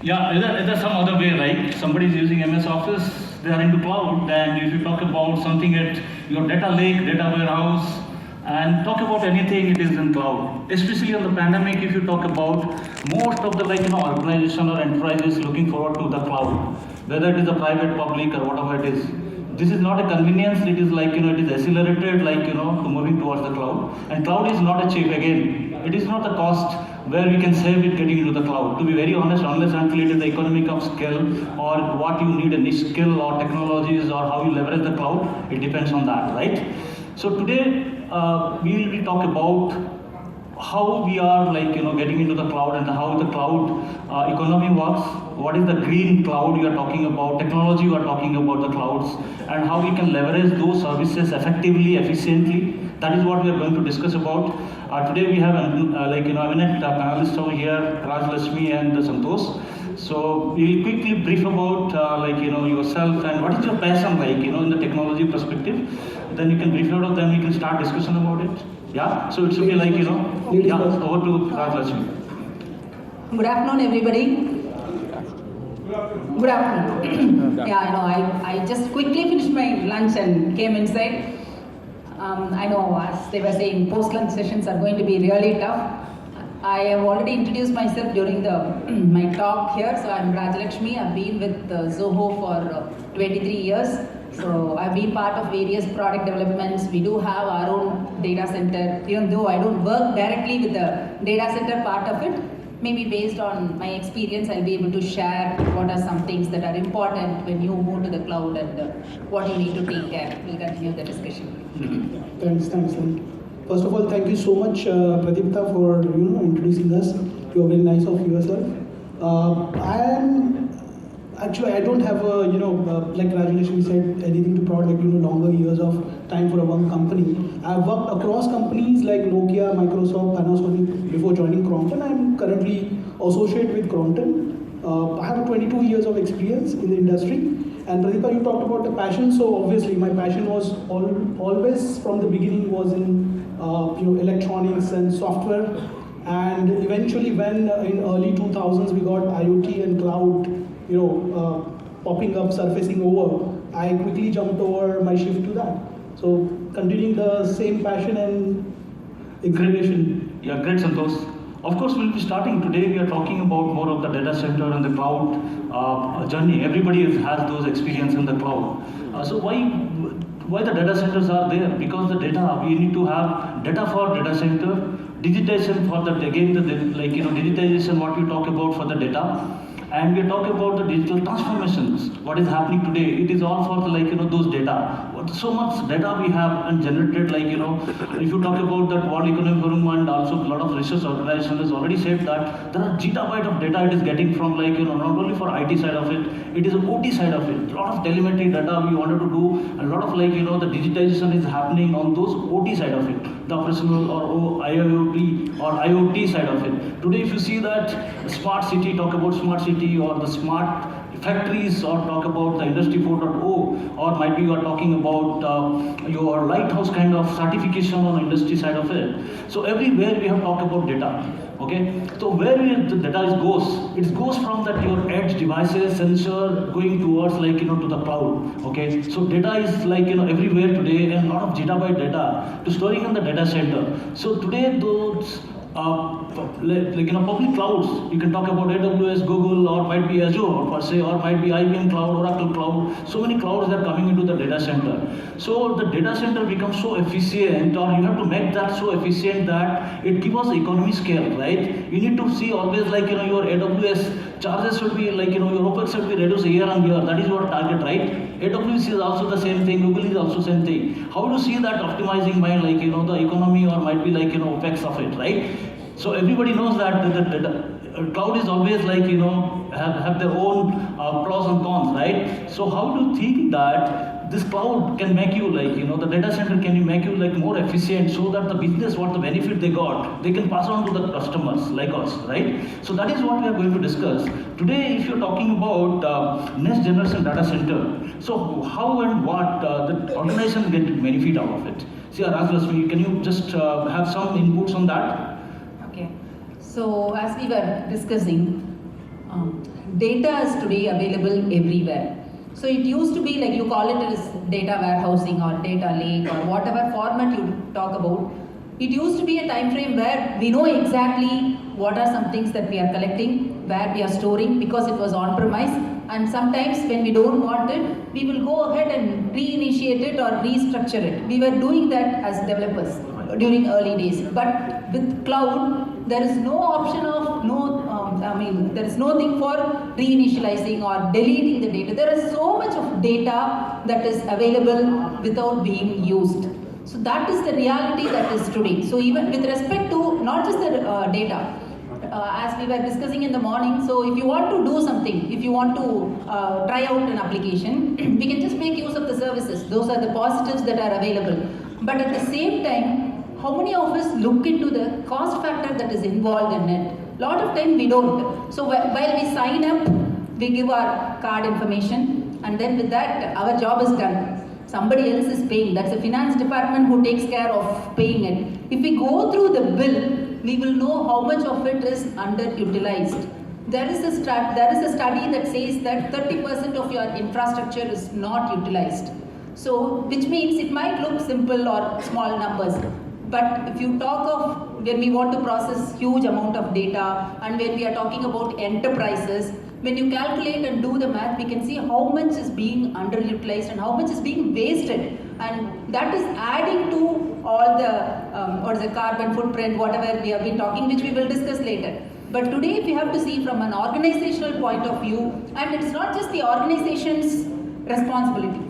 Yeah, there's some other way, right? Somebody is using MS Office, they are into cloud, and if you talk about something at your data lake, data warehouse, and talk about anything, it is in cloud. Especially on the pandemic, if you talk about most of the organization or enterprises looking forward to the cloud, whether it is a private, public, or whatever it is. This is not a convenience, it is it is accelerated to moving towards the cloud. And cloud is not a cheap again. It is not the cost where we can save it getting into the cloud. To be very honest, unless until it is the economic of scale or what you need a niche skill or technologies or how you leverage the cloud, it depends on that, right? So today we will talk about how we are getting into the cloud and how the cloud economy works. What is the green cloud you are talking about, technology you are talking about the clouds, and how we can leverage those services effectively, efficiently. That is what we are going to discuss about. Today we have eminent panelists over here, Rajalalkshmi and Santosh. So we will quickly brief about yourself and what is your passion in the technology perspective. Then you can brief out of them, we can start discussion about it. Yeah, so it should be over to Rajalalkshmi. Good afternoon, everybody. Good afternoon. I just quickly finished my lunch and came inside. I know, as they were saying, post-lunch sessions are going to be really tough. I have already introduced myself during my talk here. So I'm Rajalalkshmi. I've been with Zoho for 23 years. So I've been part of various product developments. We do have our own data center. Even though I don't work directly with the data center part of it, maybe based on my experience, I'll be able to share what are some things that are important when you move to the cloud and what you need to take care. We'll continue the discussion. Thanks. First of all, thank you so much, Pradipta, for introducing us. You're very nice of yourself. I don't have like Rajalakshmi said, anything to proud longer years of time for one company. I've worked across companies like Nokia, Microsoft, Panasonic before joining Crompton. I'm currently associate with Crompton. I have 22 years of experience in the industry. And Pradipta, you talked about the passion. So obviously, my passion was always from the beginning was in electronics and software. And eventually, when in early 2000s we got IoT and cloud, popping up, surfacing over, I quickly jumped over my shift to that. So continuing the same passion and inclination. Yeah, great, Santosh. Of course, we'll be starting today. We are talking about more of the data center and the cloud journey. Everybody has those experience in the cloud. So why the data centers are there? Because the data, we need to have data for data center, digitization for the digitization what you talk about for the data. And we talk about the digital transformations. What is happening today? It is all for the those data. So much data we have and generated. If you talk about that World Economic Forum and also a lot of research organizations has already said that there are gigabyte of data it is getting from not only for IT side of it. It is a OT side of it. A lot of telemetry data we wanted to do. A lot of the digitization is happening on those OT side of it, the operational or IoT or IoT side of it. Today, if you see that smart city, talk about smart city or the smart factories or talk about the industry 4.0 or might be you are talking about your lighthouse kind of certification on industry side of it. So everywhere we have talked about data. Okay, so where the data goes, it goes from that your edge devices, sensor going towards to the cloud. Okay, so data is everywhere today and a lot of gigabyte data to storing in the data center. So today those public clouds, you can talk about AWS, Google, or might be Azure per se, or might be IBM Cloud, Oracle Cloud. So many clouds are coming into the data center. So the data center becomes so efficient, or you have to make that so efficient that it gives us economy scale, right? You need to see always your AWS charges should be your OpEx should be reduced year on year. That is your target, right? AWS is also the same thing. Google is also same thing. How do you see that optimizing by the economy or might be OpEx of it, right? So everybody knows that the cloud is always have their own pros and cons, right? So how do you think that this cloud can make you the data center can you make you more efficient so that the business what the benefit they got they can pass on to the customers like us, right? So that is what we are going to discuss today. If you're talking about next generation data center, so how and what the organization get benefit out of it? See, Rajalalkshmi, can you just have some inputs on that? Okay. So as we were discussing, data is today available everywhere. So it used to be like you call it as data warehousing or data lake or whatever format you talk about. It used to be a time frame where we know exactly what are some things that we are collecting, where we are storing because it was on premise, and sometimes when we don't want it, we will go ahead and reinitiate it or restructure it. We were doing that as developers during early days, but with cloud, there is no option of there is no thing for reinitializing or deleting the data. There is so much of data that is available without being used. So that is the reality that is today. So even with respect to not just the data, as we were discussing in the morning, so if you want to do something, if you want to try out an application, we can just make use of the services. Those are the positives that are available. But at the same time, how many of us look into the cost factor that is involved in it? A lot of time we don't. So while we sign up, we give our card information, and then with that, our job is done. Somebody else is paying. That's the finance department who takes care of paying it. If we go through the bill, we will know how much of it is underutilized. There is a study that says that 30% of your infrastructure is not utilized. So, which means it might look simple or small numbers. But if you talk of when we want to process huge amount of data and when we are talking about enterprises, when you calculate and do the math, we can see how much is being underutilized and how much is being wasted. And that is adding to all the carbon footprint, whatever we have been talking, which we will discuss later. But today, if we have to see from an organizational point of view, and it's not just the organization's responsibility.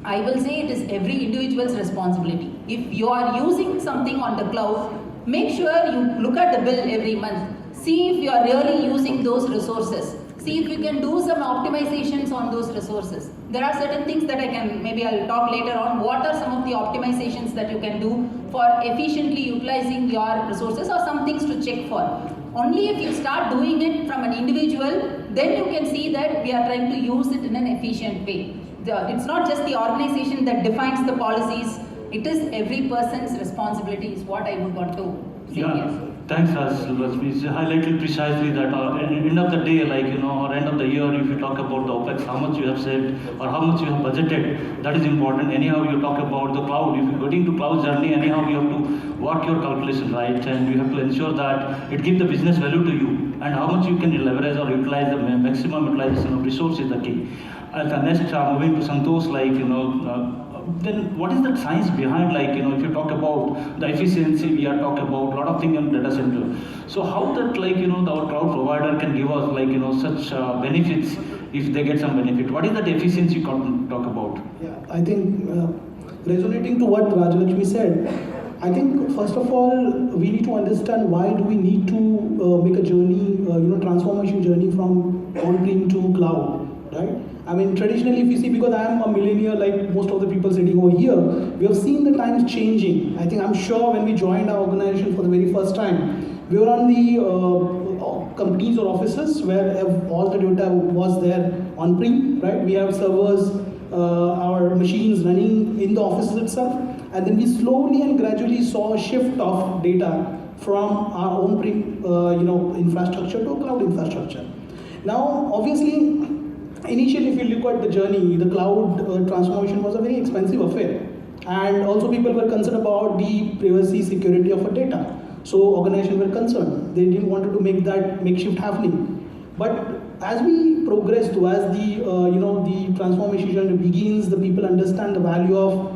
I will say it is every individual's responsibility. If you are using something on the cloud, make sure you look at the bill every month. See if you are really using those resources. See if you can do some optimizations on those resources. There are certain things that I'll talk later on. What are some of the optimizations that you can do for efficiently utilizing your resources, or some things to check for. Only if you start doing it from an individual, then you can see that we are trying to use it in an efficient way. It's not just the organization that defines the policies, it is every person's responsibility is what I would want to say. Yeah. Thanks, Rajalalkshmi. It's highlighted precisely that at the end of the day, or end of the year, if you talk about the OPEX, how much you have saved or how much you have budgeted, that is important. Anyhow, you talk about the cloud. If you're getting to cloud journey, anyhow, you have to work your calculation right, and you have to ensure that it gives the business value to you, and how much you can leverage or utilize the maximum utilization of resource is the key. And the next, moving to Santosh, then what is the science behind, if you talk about the efficiency, we are talking about a lot of things in data center. So how that, our cloud provider can give us, such benefits if they get some benefit? What is that efficiency you can talk about? Yeah, I think resonating to what Rajalalkshmi said, I think first of all, we need to understand why do we need to make a journey, transformation journey from on-prem to cloud, right? I mean, traditionally, if you see, because I am a millennial, like most of the people sitting over here, we have seen the times changing. I'm sure when we joined our organization for the very first time, we were on the companies or offices where all the data was there on-prem, right? We have servers, our machines running in the offices itself, and then we slowly and gradually saw a shift of data from our on-prem, infrastructure to cloud infrastructure. Now, obviously, initially, if you look at the journey, the cloud transformation was a very expensive affair. And also people were concerned about the privacy, security of our data. So organizations were concerned. They didn't want to make that makeshift happening. But as we progress to, as the transformation journey begins, the people understand the value of,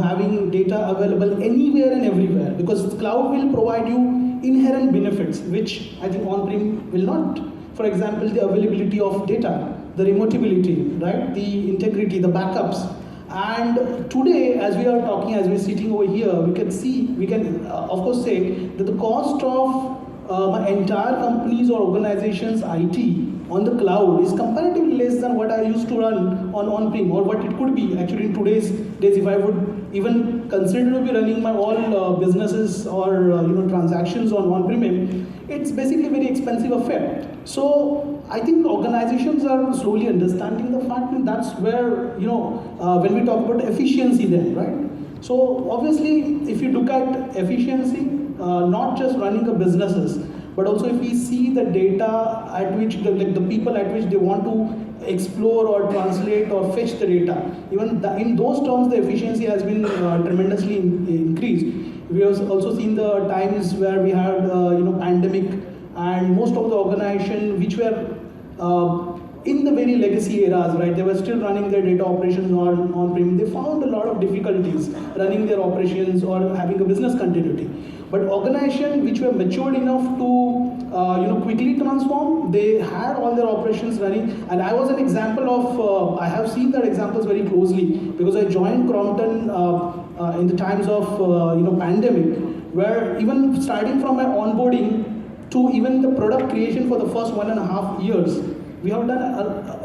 having data available anywhere and everywhere. Because cloud will provide you inherent benefits, which I think on-prem will not. For example, the availability of data, the remotability, right? The integrity, the backups. And today, as we are talking, as we're sitting over here, we can of course say that the cost of my entire company's or organization's IT on the cloud is comparatively less than what I used to run on-prem, or what it could be actually in today's days if I would even consider to be running my all businesses or transactions on on-prem. It's basically a very expensive affair. So I think organizations are slowly understanding the fact, and that's where, when we talk about efficiency then, right? So obviously, if you look at efficiency, not just running the businesses, but also if we see the data at which the people at which they want to explore or translate or fetch the data, even in those terms the efficiency has been tremendously increased. We have also seen the times where we had pandemic, and most of the organization which were in the very legacy eras, right, they were still running their data operations on-prem. They found a lot of difficulties running their operations or having a business continuity. But organizations which were matured enough to quickly transform, they had all their operations running. And I was an example of, I have seen that examples very closely because I joined Crompton in the times of pandemic, where even starting from my onboarding to even the product creation for the first 1.5 years, we have done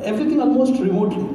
everything almost remotely,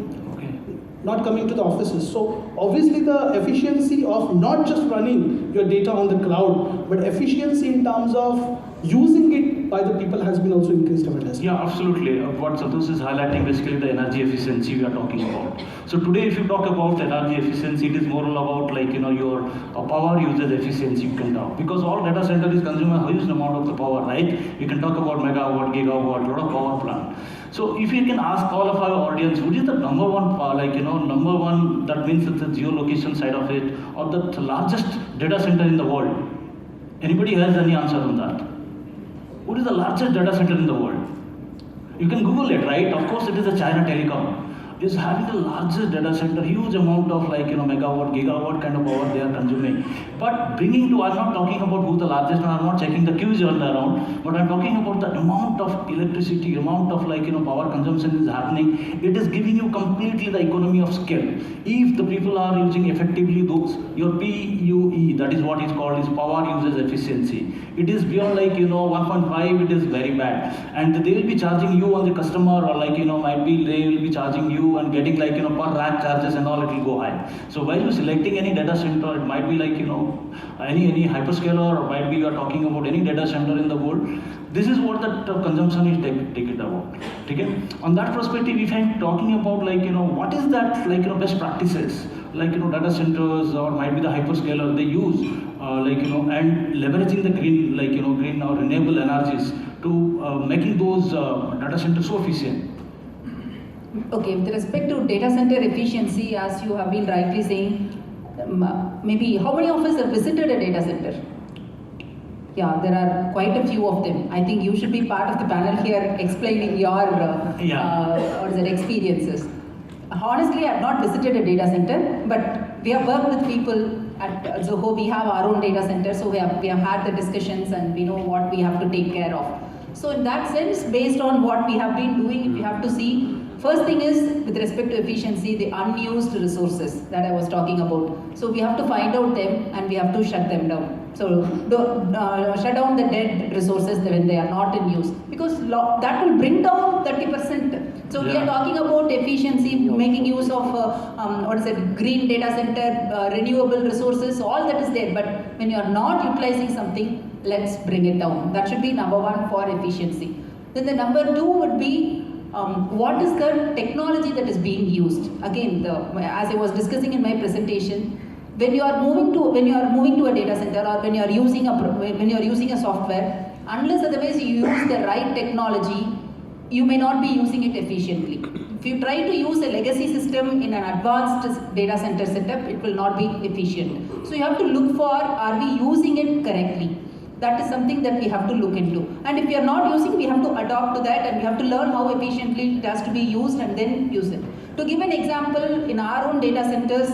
not coming to the offices. So obviously the efficiency of not just running your data on the cloud, but efficiency in terms of using it by the people has been also increased tremendously. Yeah, absolutely. What Santosh is highlighting basically the energy efficiency we are talking about. So today if you talk about energy efficiency, it is more about your power usage efficiency you can talk. Because all data center is consuming a huge amount of the power, right? You can talk about megawatt, gigawatt, lot of power plant. So if you can ask all of our audience, which is the number one, number one, that means it's the geolocation side of it, or the largest data center in the world? Anybody has any answer on that? What is the largest data center in the world? You can Google it, right? Of course, it is a China Telecom. Is having the largest data center, huge amount of megawatt, gigawatt kind of power they are consuming. But bringing to, I'm not talking about who's the largest, and I'm not checking the queues around, but I'm talking about the amount of electricity, amount of power consumption is happening. It is giving you completely the economy of scale. If the people are using effectively those, your PUE, that is what is called is power usage efficiency. It is beyond 1.5, it is very bad. And they will be charging you on the customer, or might be they will be charging you and getting per rack charges and all, it will go high. So while you're selecting any data center, it might be any hyperscaler, or might be you are talking about any data center in the world. This is what the consumption is taken about. Okay? On that perspective, if I'm talking about what is that best practices, data centers or might be the hyperscaler they use, and leveraging the green green or renewable energies to making those data centers so efficient. Okay, with respect to data center efficiency, as you have been rightly saying, maybe how many of us have visited a data center? Yeah, there are quite a few of them. I think you should be part of the panel here explaining your experiences. Honestly, I have not visited a data center, but we have worked with people at Zoho. We have our own data center, so we have had the discussions and we know what we have to take care of. So in that sense, based on what we have been doing, if you have to see, first thing is with respect to efficiency, the unused resources that I was talking about. So we have to find out them and we have to shut them down. So shut down the dead resources when they are not in use, because that will bring down 30%. So we are talking about efficiency, making use of green data center, renewable resources, all that is there. But when you are not utilizing something, let's bring it down. That should be number one for efficiency. Then the number two would be what is the technology that is being used. Again, as I was discussing in my presentation, when you are moving to a data center, or when you are using a software, unless otherwise you use the right technology, you may not be using it efficiently. If you try to use a legacy system in an advanced data center setup, it will not be efficient. So you have to look for, are we using it correctly? That is something that we have to look into. And if we are not using, we have to adopt to that, and we have to learn how efficiently it has to be used and then use it. To give an example, in our own data centers,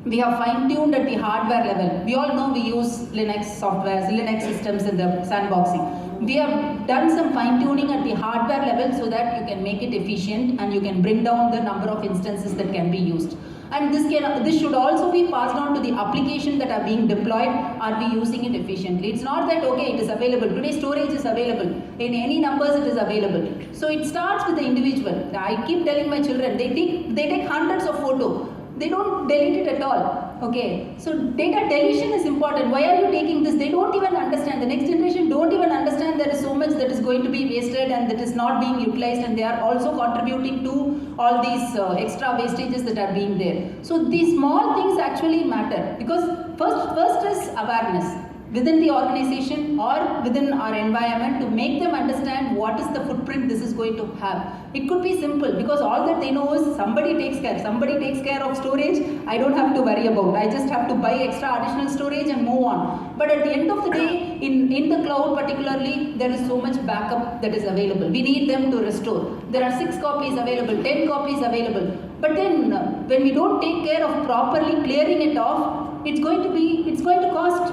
we have fine-tuned at the hardware level. We all know we use Linux softwares, Linux systems in the sandboxing. We have done some fine-tuning at the hardware level so that you can make it efficient and you can bring down the number of instances that can be used. And this should also be passed on to the application that are being deployed. Are we using it efficiently? It's not that, okay, it is available. Today storage is available. In any numbers it is available. So it starts with the individual. I keep telling my children, they take hundreds of photos. They don't delete it at all. Okay, so data deletion is important. Why are you taking this? They don't even understand. The next generation don't even understand there is so much that is going to be wasted and that is not being utilized, and they are also contributing to all these extra wastages that are being there. So these small things actually matter, because first is awareness. within the organization or within our environment to make them understand what is the footprint this is going to have. It could be simple because all that they know is somebody takes care of storage, I don't have to worry about. I just have to buy extra additional storage and move on. But at the end of the day, in the cloud particularly, there is so much backup that is available. We need them to restore. There are 6 copies available, 10 copies available. But then when we don't take care of properly clearing it off, it's going to cost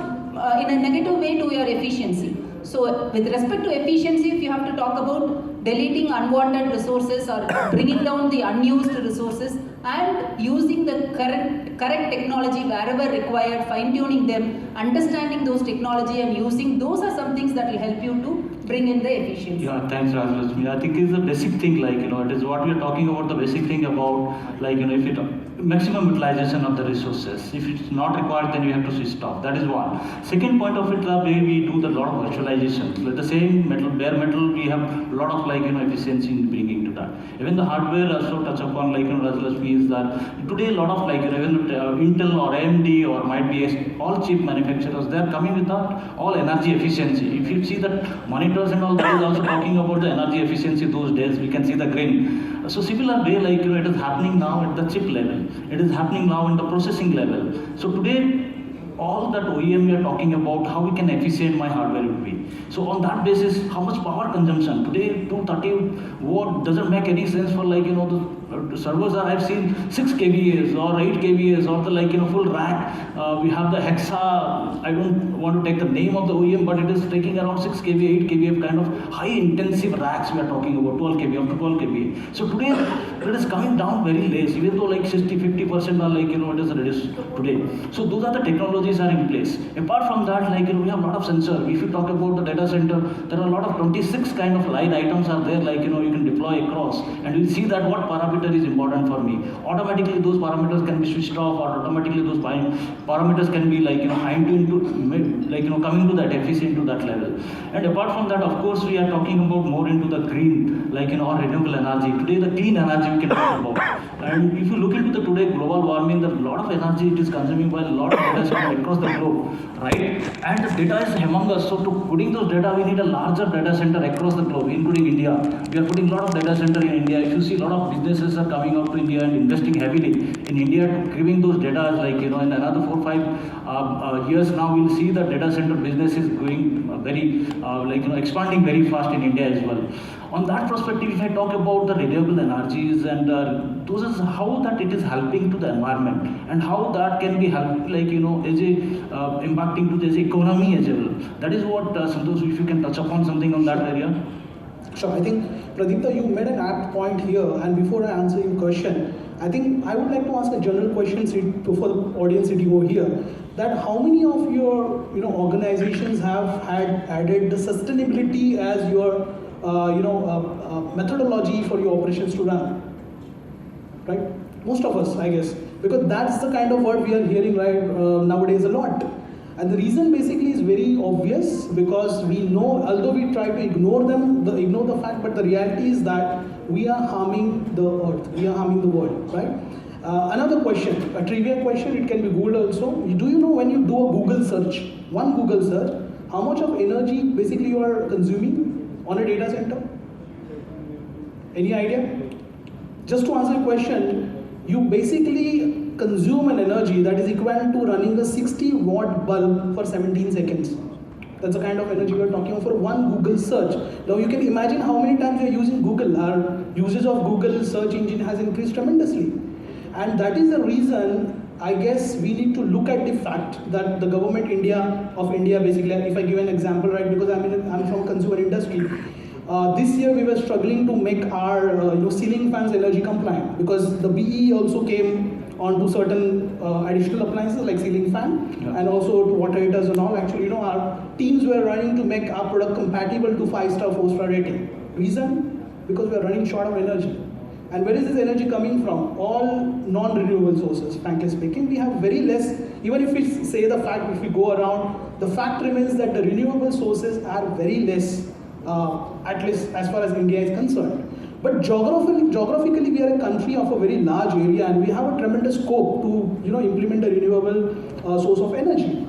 in a negative way to your efficiency. So with respect to efficiency, if you have to talk about deleting unwanted resources or bringing down the unused resources and using the correct technology wherever required, fine-tuning them, understanding those technology and using, those are some things that will help you to bring in the efficiency. Yeah, thanks Rajalalkshmi. I think it's a basic thing, it is what we are talking about, the basic thing about, if it maximum utilization of the resources. If it's not required, then you have to switch off. That is one. Second point of it, the way we do the lot of virtualization. Like the same metal, bare metal, we have a lot of efficiency in bringing to that. Even the hardware also touch upon Rajalalkshmi is that today a lot of even Intel or AMD or might be all chip manufacturers, they are coming with all energy efficiency. If you see that monitors and all, that is also talking about the energy efficiency those days. We can see the green. So similar way, it is happening now at the chip level. It is happening now in the processing level. So today, all that OEM we are talking about, how we can efficient my hardware would be. So on that basis, how much power consumption? Today, 230 watt doesn't make any sense for the servers are, I've seen 6 kVAs or 8 kVAs or the full rack. We have the Hexa, I don't want to take the name of the OEM, but it is taking around 6 kVA, 8 kVA kind of high intensive racks we are talking about, 12 kVA, up to 12 kVA. So today, it is coming down very less, even though 60-50% are it is reduced today. So those are the technologies are in place. Apart from that, we have a lot of sensor. If you talk about the data center, there are a lot of 26 kind of light items are there, you can deploy across, and you see that what parameter is important for me. Automatically those parameters can be switched off, or automatically those parameters can be fine-tuned to coming to that efficient to that level. And apart from that, of course, we are talking about more into the green, or renewable energy. Today the clean energy we can talk about. And if you look into the today global warming, there are a lot of energy it is consuming by a lot of data centers across the globe, right? And the data is humongous. So to putting those data, we need a larger data center across the globe, including India. We are putting a lot of data center in India. If you see, a lot of businesses are coming out to India and investing heavily in India to giving those data, in another 4-5 years now, we'll see the data center business is going very, expanding very fast in India as well. On that perspective, if I talk about the renewable energies and those is how that it is helping to the environment and how that can be helped, as a impacting to the economy as well. That is what Santosh, if you can touch upon something on that area. Sure. I think Pradipta, you made an apt point here, and before I answer your question, I think I would like to ask a general question for the audience sitting over here. That how many of your organizations have had added the sustainability as your methodology for your operations to run, right? Most of us, I guess, because that's the kind of word we are hearing nowadays a lot. And the reason basically is very obvious, because we know, although we try to ignore the fact, but the reality is that we are harming the earth, we are harming the world, right? Another question, a trivia question, it can be Googled also. Do you know when you do a Google search, one Google search, how much of energy basically you are consuming on a data center? Any idea? Just to answer your question, you basically consume an energy that is equivalent to running a 60-watt bulb for 17 seconds. That's the kind of energy we are talking about for one Google search. Now you can imagine how many times we are using Google. Our usage of Google search engine has increased tremendously. And that is the reason, I guess, we need to look at the fact that the government of India, basically, if I give an example, right, because I'm from consumer industry. This year we were struggling to make our ceiling fans energy compliant, because the BE also came onto certain additional appliances like ceiling fan, and also to water heaters and all. Actually, our teams were running to make our product compatible to 5-star, 4-star rating. Reason? Because we are running short of energy. And where is this energy coming from? All non-renewable sources, frankly speaking. We have very less, even if we say the fact, if we go around, the fact remains that the renewable sources are very less, at least as far as India is concerned. But geographically, we are a country of a very large area, and we have a tremendous scope to implement a renewable source of energy.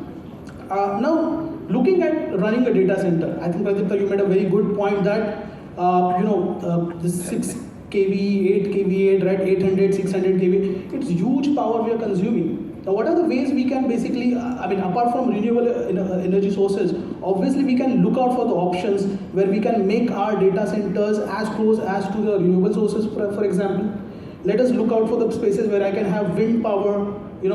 Now, looking at running a data center, I think Pradipta, you made a very good point that the 6 kV, 8 kV, right, 800, 600 kV, it's huge power we are consuming. Now, what are the ways we can basically, apart from renewable energy sources, obviously we can look out for the options where we can make our data centers as close as to the renewable sources, for example. Let us look out for the spaces where I can have wind power, the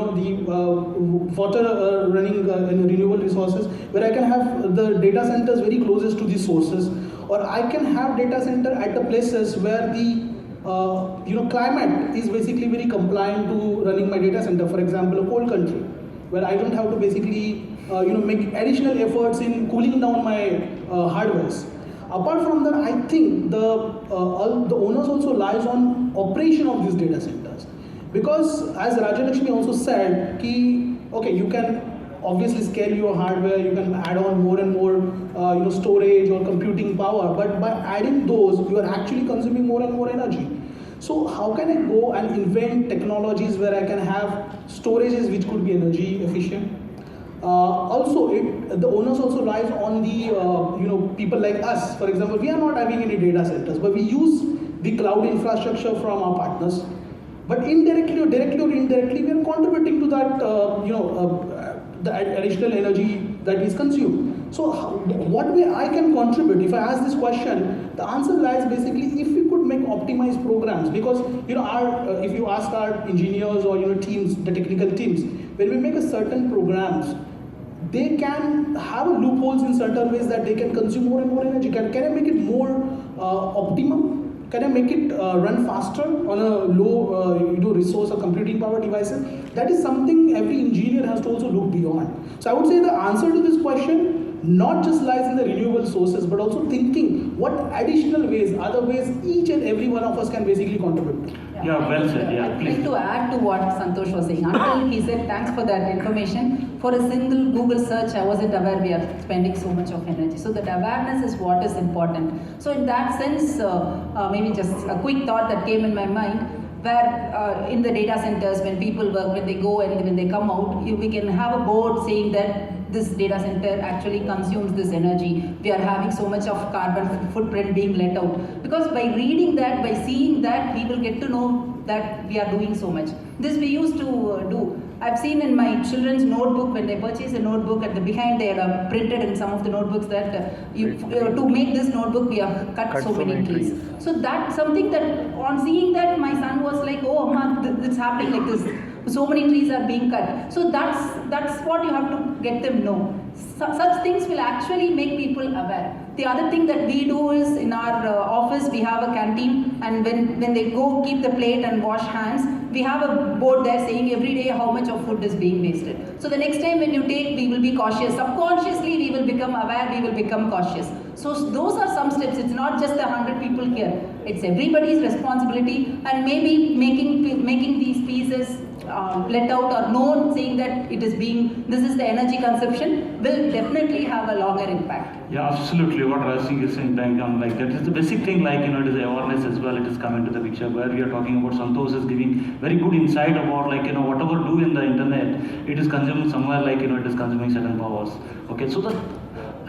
water running in renewable resources, where I can have the data centers very closest to the sources, or I can have data center at the places where the climate is basically very compliant to running my data center. For example, a cold country where I don't have to basically make additional efforts in cooling down my hardwares. Apart from that, I think the onus also lies on operation of these data centers, because as Rajalalkshmi also said, you can obviously scale your hardware, you can add on more and more storage or computing power, but by adding those, you are actually consuming more and more energy. So how can I go and invent technologies where I can have storages which could be energy efficient? Also, the onus also lies on the people like us. For example, we are not having any data centers, but we use the cloud infrastructure from our partners. But indirectly or directly or indirectly, we are contributing to that the additional energy that is consumed. So what way I can contribute? If I ask this question, the answer lies basically if we could make optimized programs, because if you ask our engineers or teams, the technical teams, when we make a certain programs, they can have loopholes in certain ways that they can consume more and more energy. Can I make it more optimum? Can I make it run faster on a low resource or computing power devices? That is something every engineer has to also look beyond. So I would say the answer to this question not just lies in the renewable sources, but also thinking what additional ways, other ways each and every one of us can basically contribute. Yeah, well said. Yeah, I'd please. like to add to what Santosh was saying. Until he said thanks for that information, for a single Google search, I wasn't aware we are spending so much of energy. So that awareness is what is important. So in that sense, maybe just a quick thought that came in my mind, where in the data centers, when people work, when they go and when they come out, we can have a board saying that this data center actually consumes this energy. We are having so much of carbon footprint being let out. Because by reading that, by seeing that, we will get to know that we are doing so much. This we used to do. I've seen in my children's notebook, when they purchase a notebook, at the behind they are printed in some of the notebooks that to make this notebook we have cut so many trees. So that's something that on seeing that my son was like, oh Amma, it's happening like this. So many trees are being cut. So that's what you have to get them know. Such things will actually make people aware. The other thing that we do is in our office we have a canteen, and when they go keep the plate and wash hands, we have a board there saying every day how much of food is being wasted. So the next time when you take, we will be cautious. Subconsciously we will become aware, we will become cautious. So those are some steps. It's not just the 100 people here. It's everybody's responsibility, and maybe making these pieces let out or known, saying that this is the energy consumption, will definitely have a longer impact. Yeah, absolutely. What Raj is saying, like that is the basic thing. Like it is the awareness as well. It is coming to the picture where we are talking about. Santosh is giving very good insight about whatever do in the internet, it is consuming somewhere it is consuming certain powers. Okay, so that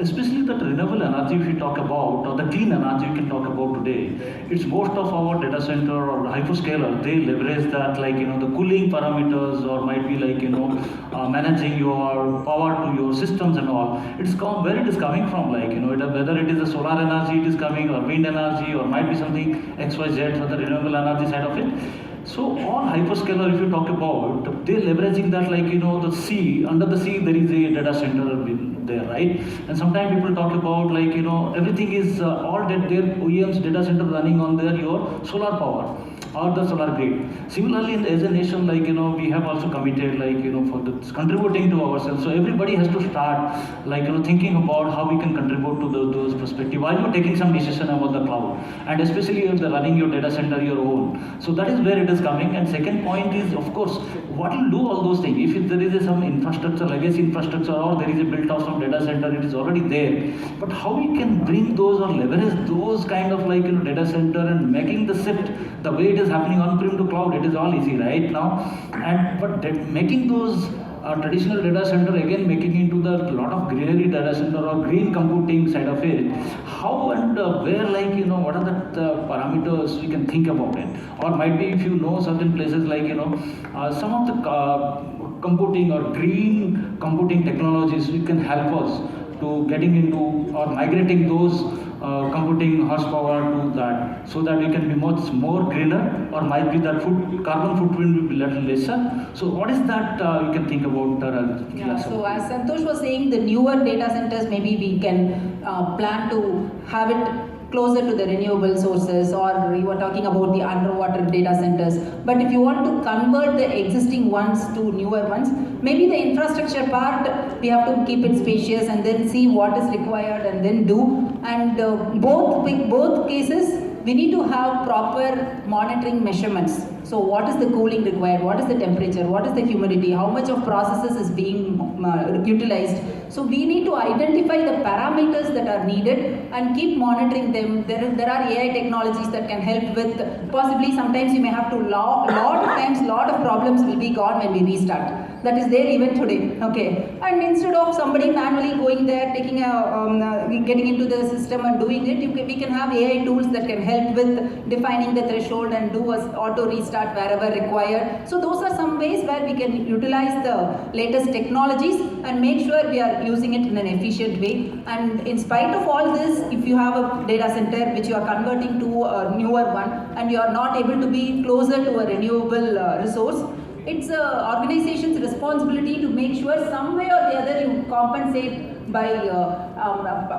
especially that renewable energy if you talk about, or the clean energy you can talk about today, it's most of our data center or hyperscaler, they leverage that the cooling parameters, or might be managing your power to your systems and all. It's where it is coming from, whether it is a solar energy it is coming, or wind energy, or might be something XYZ for the renewable energy side of it. So all hyperscaler, if you talk about, they're leveraging that the sea, under the sea there is a data center there, right? And sometimes people talk about everything is all that their OEMs data center running on your solar power or the solar grid. Similarly, as a nation, we have also committed for contributing to ourselves. So everybody has to start thinking about how we can contribute to those perspectives while you're taking some decision about the cloud, and especially if they're running your data center your own. So that is where it is coming. And second point is, of course, what will do all those things? If there is some infrastructure, legacy infrastructure, or there is a built out some data center, it is already there. But how we can bring those or leverage those kind of data center and making the shift the way it is happening on-prem to cloud, it is all easy right now. But making those a traditional data center, again making into the lot of greenery data center or green computing side of it, how and where, like, you know, what are the parameters we can think about it? Or might be if you know certain places like, you know, some of the computing or green computing technologies which can help us to getting into or migrating those computing horsepower to that, so that we can be much more greener, or might be that carbon footprint will be little lesser. So what is that you can think about? Yeah, so as Santosh was saying, the newer data centers, maybe we can plan to have it closer to the renewable sources, or we were talking about the underwater data centers. But if you want to convert the existing ones to newer ones, maybe the infrastructure part, we have to keep it spacious and then see what is required and then do. And both cases, we need to have proper monitoring measurements. So what is the cooling required? What is the temperature? What is the humidity? How much of processes is being utilized? So we need to identify the parameters that are needed and keep monitoring them. There are AI technologies that can help with, possibly sometimes you may have to, lot of problems will be gone when we restart. That is there even today, okay? And instead of somebody manually going there, taking getting into the system and doing it, we can have AI tools that can help with defining the threshold and do a auto restart wherever required. So those are some ways where we can utilize the latest technologies and make sure we are using it in an efficient way. And in spite of all this, if you have a data center which you are converting to a newer one and you are not able to be closer to a renewable resource, it's an organization's responsibility to make sure some way or the other you compensate by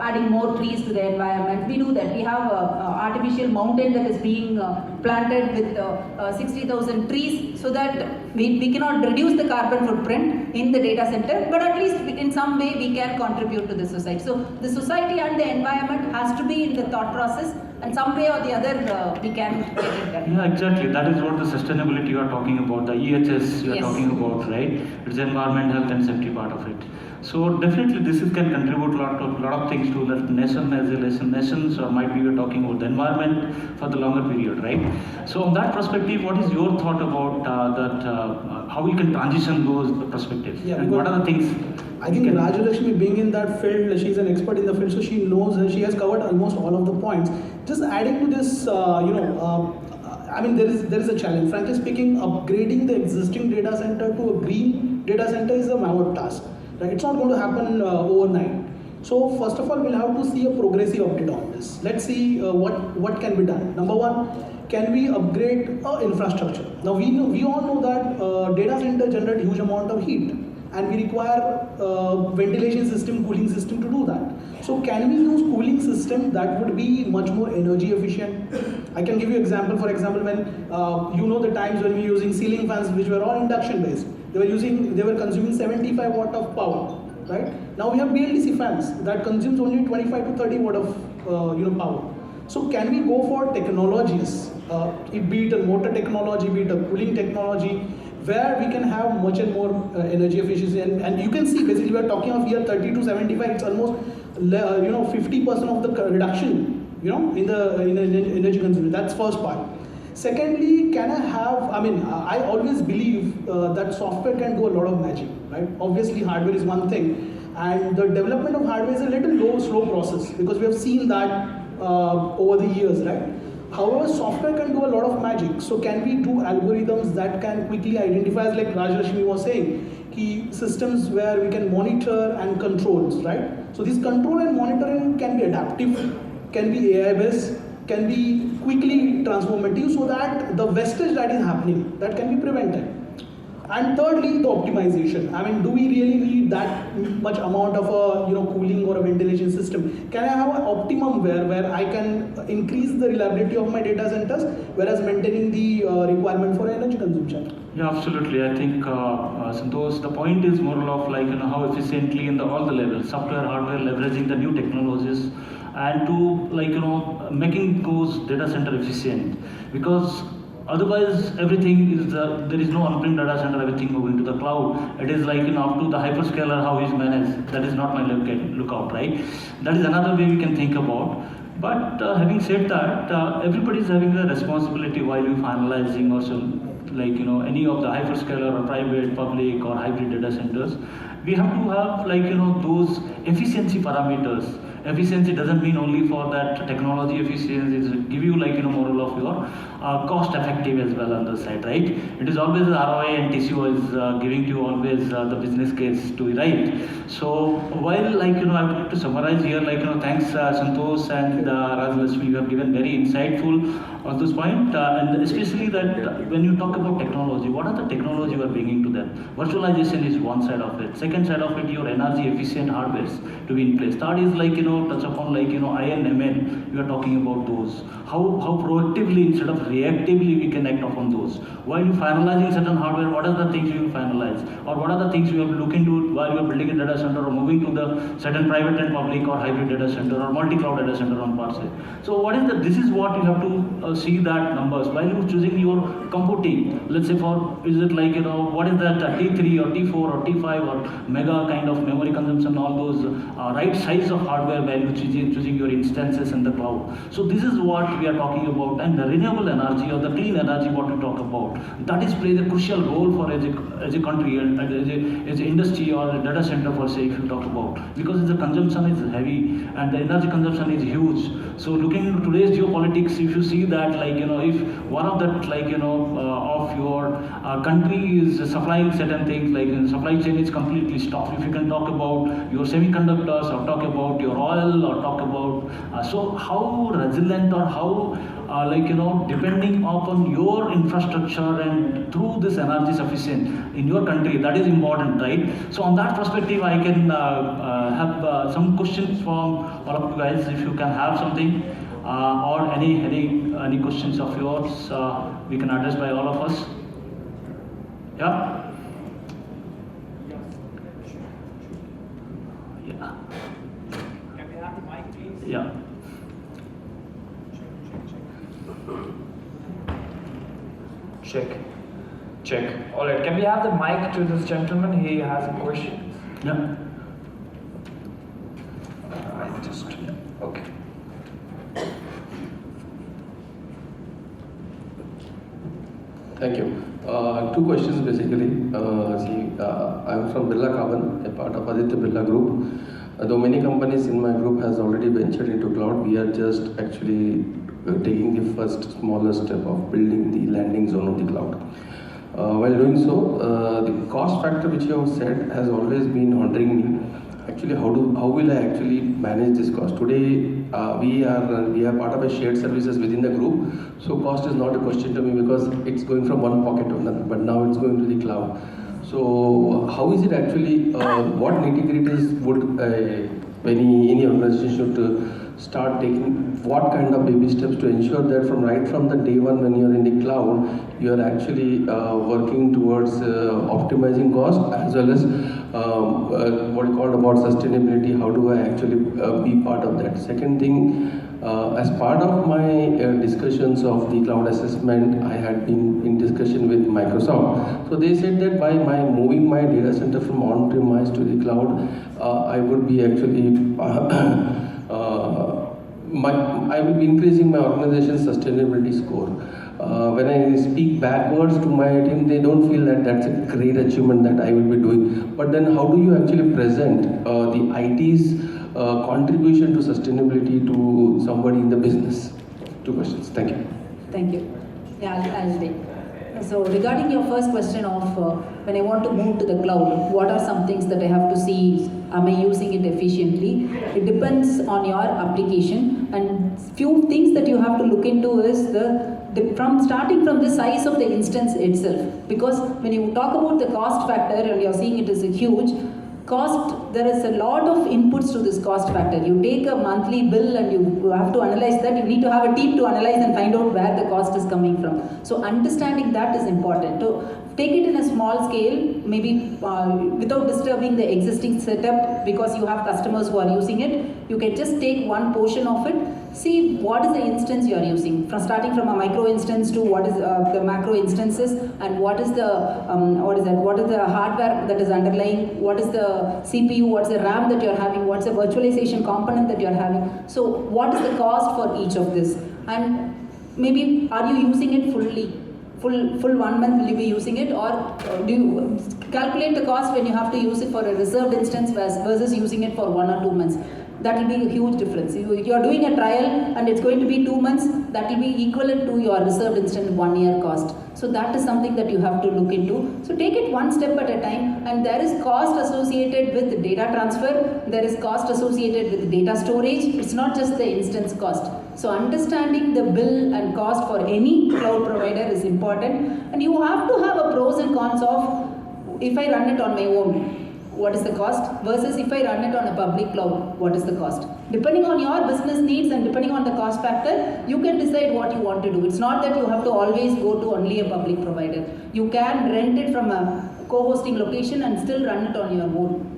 adding more trees to the environment. We do that. We have an artificial mountain that is being planted with 60,000 trees, so that we cannot reduce the carbon footprint in the data center, but at least in some way we can contribute to the society. So the society and the environment has to be in the thought process, and some way or the other we can get it done. Yeah, exactly. That is what the sustainability you are talking about, the EHS you are Yes. talking about, right? It's the environment, health and safety part of it. So definitely this can contribute a lot of things to the nation as well as nations, or might be we are talking about the environment for the longer period, right? So on that perspective, what is your thought about how we can transition those perspectives? Yeah, and what are the things? I think Rajalalkshmi, being in that field, she's an expert in the field, so she knows and she has covered almost all of the points. Just adding to this, I mean, there is a challenge. Frankly speaking, upgrading the existing data center to a green data center is a mammoth task. Right? It's not going to happen overnight. So first of all, we'll have to see a progressive update on this. Let's see what can be done. Number one, can we upgrade infrastructure? Now we all know that data center generate huge amount of heat, and we require ventilation system, cooling system to do that. So can we use cooling system that would be much more energy efficient? I can give you example. For example, when the times when we were using ceiling fans, which were all induction based, they were consuming 75 watt of power. Right? Now we have BLDC fans that consumes only 25 to 30 watt of power. So can we go for technologies, be it a motor technology, be it a cooling technology, where we can have much and more energy efficiency, and you can see basically we are talking of here 30 to 75. It's almost 50% of the reduction in the energy consumption. That's first part. Secondly, can I have? I always believe that software can do a lot of magic, right? Obviously, hardware is one thing, and the development of hardware is a little slow process, because we have seen that over the years, right? However, software can do a lot of magic. So can we do algorithms that can quickly identify, as like Rajalalkshmi was saying, key systems where we can monitor and controls, right? So this control and monitoring can be adaptive, can be AI based, can be quickly transformative, so that the wastage that is happening, that can be prevented. And thirdly, the optimization. Do we really need that much amount of a cooling or a ventilation system? Can I have an optimum where I can increase the reliability of my data centers, whereas maintaining the requirement for energy consumption? Yeah, absolutely. I think Santosh, the point is more of like how efficiently in all the levels, software, hardware, leveraging the new technologies, and to making those data center efficient, because otherwise everything is there is no on-prem data center, everything moving to the cloud. It is like up to the hyperscaler how is managed. That is not my lookout, right? That is another way we can think about. But having said that, everybody is having a responsibility while you finalizing or like any of the hyperscaler or private, public or hybrid data centers, we have to have those efficiency parameters. Efficiency doesn't mean only for that technology efficiency, it give you moral of your cost effective as well on the side, right? It is always the ROI and TCO is giving you always the business case to be right. So while I would like to summarize here, thanks Santosh and Rajalalkshmi, you have given very insightful on this point, and especially that when you talk about technology, what are the technology you are bringing to them? Virtualization is one side of it. Second side of it, your energy efficient hardwares to be in place. Third is touch upon INMN. You are talking about those. How proactively instead of reactively we can act upon those. While you finalizing certain hardware, what are the things you will finalize, or what are the things you have to look into while you are building a data center or moving to the certain private and public or hybrid data center or multi-cloud data center on per se. So what is the? This is what you have to see that numbers while you choosing your computing. Let's say for is it what is that T3 or T4 or T5 or mega kind of memory consumption, all those right size of hardware value choosing your instances in the cloud. So this is what we are talking about, and the renewable energy or the clean energy what we talk about, that is plays a crucial role for as a country and as a industry or a data center per se if you talk about, because the consumption is heavy and the energy consumption is huge. So looking into today's geopolitics, if you see that if one of that of your country is supplying certain things, supply chain is completely stopped. If you can talk about your semiconductors or talk about your oil or talk about so how resilient or how depending upon your infrastructure and through this energy sufficient in your country, that is important, right? So on that perspective, I can have some questions from all of you guys, if you can have something or any questions of yours we can address by all of us. Yeah. Yeah. Can we have the mic, please? Yeah. Check. All right. Can we have the mic to this gentleman? He has a question. Yeah. Okay. Thank you. Two questions basically. I'm from Birla Carbon, a part of Aditya Birla Group. Though many companies in my group has already ventured into cloud, we are just actually taking the first smaller step of building the landing zone of the cloud. While doing so, the cost factor which you have said has always been haunting me. Actually, how will I actually manage this cost? Today, we are part of a shared services within the group, so cost is not a question to me because it's going from one pocket to another. But now it's going to the cloud. So how is it actually? What nitty-gritties would any organization should start taking? What kind of baby steps to ensure that right from the day one when you are in the cloud, you are actually working towards optimizing cost as well as what you call about sustainability. How do I actually be part of that? Second thing, as part of my discussions of the cloud assessment, I had been in discussion with Microsoft. So they said that by moving my data center from on-premise to the cloud, I would be actually I will be increasing my organization's sustainability score. When I speak backwards to my team, they don't feel that that's a great achievement that I will be doing. But then how do you actually present the IT's contribution to sustainability to somebody in the business? Two questions. Thank you. Thank you. Yeah, I'll take. So regarding your first question of when I want to move to the cloud, what are some things that I have to see? Am I using it efficiently? It depends on your application, and few things that you have to look into is starting from the size of the instance itself. Because when you talk about the cost factor and you're seeing it as a huge cost, there is a lot of inputs to this cost factor. You take a monthly bill and you have to analyze that. You need to have a team to analyze and find out where the cost is coming from. So understanding that is important. To take it in a small scale, maybe without disturbing the existing setup, because you have customers who are using it, you can just take one portion of it, see what is the instance you are using, from starting from a micro instance to what is the macro instances, and what is the hardware that is underlying, what is the CPU, what's the RAM that you're having, what's the virtualization component that you're having. So what is the cost for each of this, and maybe are you using it fully full 1 month will you be using it, or do you calculate the cost when you have to use it for a reserved instance versus using it for 1 or 2 months? That will be a huge difference. You are doing a trial and it's going to be 2 months, that will be equivalent to your reserved instance 1 year cost. So that is something that you have to look into. So take it one step at a time, and there is cost associated with data transfer, there is cost associated with data storage. It's not just the instance cost. So understanding the bill and cost for any cloud provider is important, and you have to have a pros and cons of, if I run it on my own, what is the cost, versus if I run it on a public cloud, what is the cost. Depending on your business needs and depending on the cost factor, you can decide what you want to do. It's not that you have to always go to only a public provider. You can rent it from a co-hosting location and still run it on your own.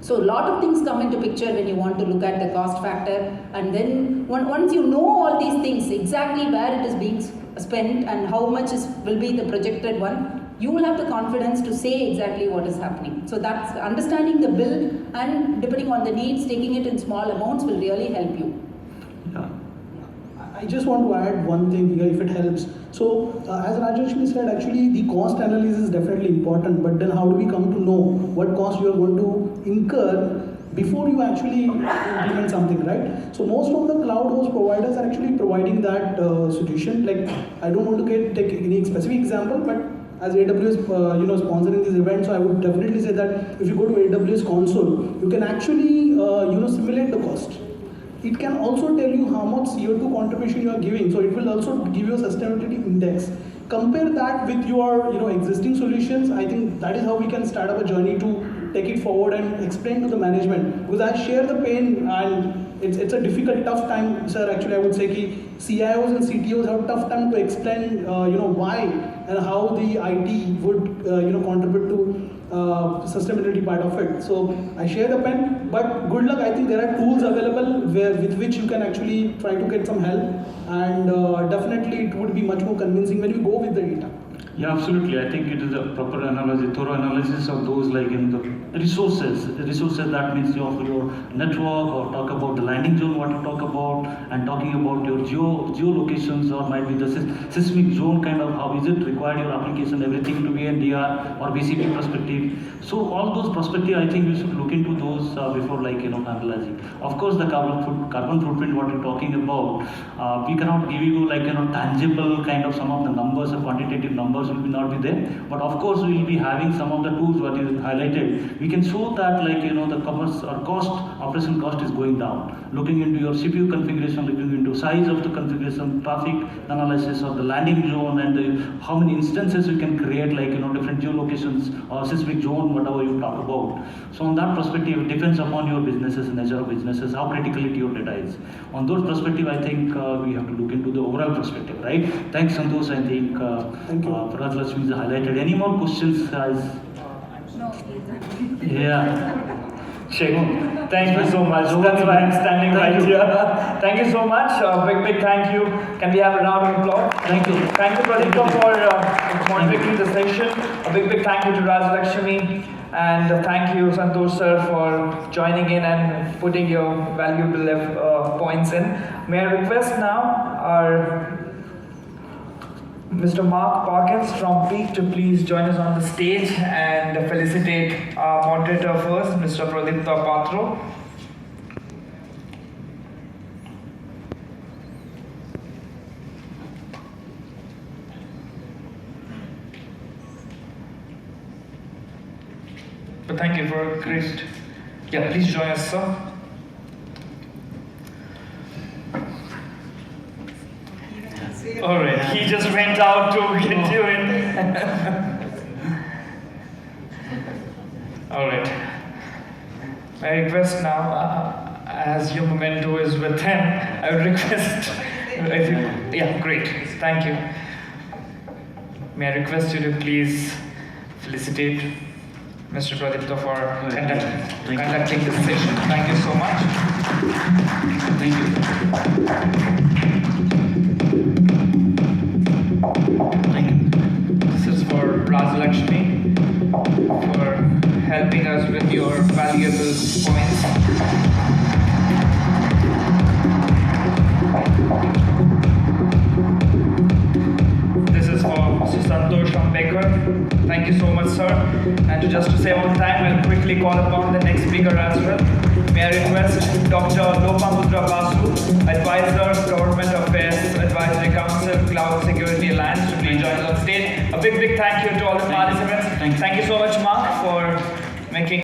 So a lot of things come into picture when you want to look at the cost factor, and then once you know all these things, exactly where it is being spent and how much will be the projected one, you will have the confidence to say exactly what is happening. So that's understanding the bill, and depending on the needs, taking it in small amounts will really help you. Yeah. I just want to add one thing here, if it helps. So, as Rajalakshmi said, actually the cost analysis is definitely important, but then how do we come to know what cost you are going to incur before you actually implement something, right? So most of the cloud host providers are actually providing that solution. Like, I don't want to take any specific example, but as AWS sponsoring this event, so I would definitely say that if you go to AWS console, you can actually simulate the cost. It can also tell you how much CO2 contribution you are giving, so it will also give you a sustainability index. Compare that with your existing solutions. I think that is how we can start up a journey to take it forward and explain to the management, because I share the pain, and it's a difficult, tough time, sir. Actually, I would say that CIOs and CTOs have a tough time to explain why and how the IT would contribute to sustainability part of it. So I share the pen, but good luck. I think there are tools available with which you can actually try to get some help, and definitely it would be much more convincing when you go with the data. Yeah, absolutely. I think it is a proper analogy, thorough analysis of those the resources. The resources, that means your network, or talk about the landing zone, what you talk about, and talking about your geolocations, or might be the seismic zone kind of, how is it required your application, everything to be in DR or BCP perspective. So all those perspective, I think we should look into those before analyzing. Of course, the carbon footprint, what you're talking about, we cannot give you tangible kind of some of the numbers or quantitative numbers will not be there, but of course we will be having some of the tools what is highlighted. We can show that the commerce or operation cost is going down. Looking into your CPU configuration, looking into size of the configuration, traffic analysis of the landing zone, and how many instances we can create different geolocations or seismic zone, whatever you talk about. So on that perspective, it depends upon your businesses, nature of businesses, how criticality your data is. On those perspective, I think we have to look into the overall perspective, right? Thanks, Santosh. I think Thank you. Rajalalkshmi is highlighted. Any more questions, guys? No, Yeah. Sheikh, thank you so much. That's why I'm standing right here. Thank you so much. Big thank you. Can we have a round of applause? Thank you. Thank you, Pradipta, for moderating the session. A big thank you to Rajalalkshmi, and thank you, Santosh sir, for joining in and putting your valuable points in. May I request now our Mr. Mark Parkins from Peak to please join us on the stage and felicitate our moderator first, Mr. Pradipta Patro. But thank you for a great. Yeah, please join us, sir. All right, he just went out to get you in. All right. I request now, as your memento is with him, I would request. Yeah, great. Thank you. May I request you to please felicitate Mr. Pradipta for conducting this session. Thank you so much. Thank you. Thank you. This is for Rajalalkshmi for helping us with your valuable points. This is for Mr. Santosh Ambekar. Thank you so much, sir. And just to save on time, I'll quickly call upon the next speaker as well. May I request Dr. Pradipta Patro, Advisor, Government Affairs Advisory Council, Cloud Security Alliance, to please join us on stage. A big thank you to all the participants. Thank you so much, Mark, for making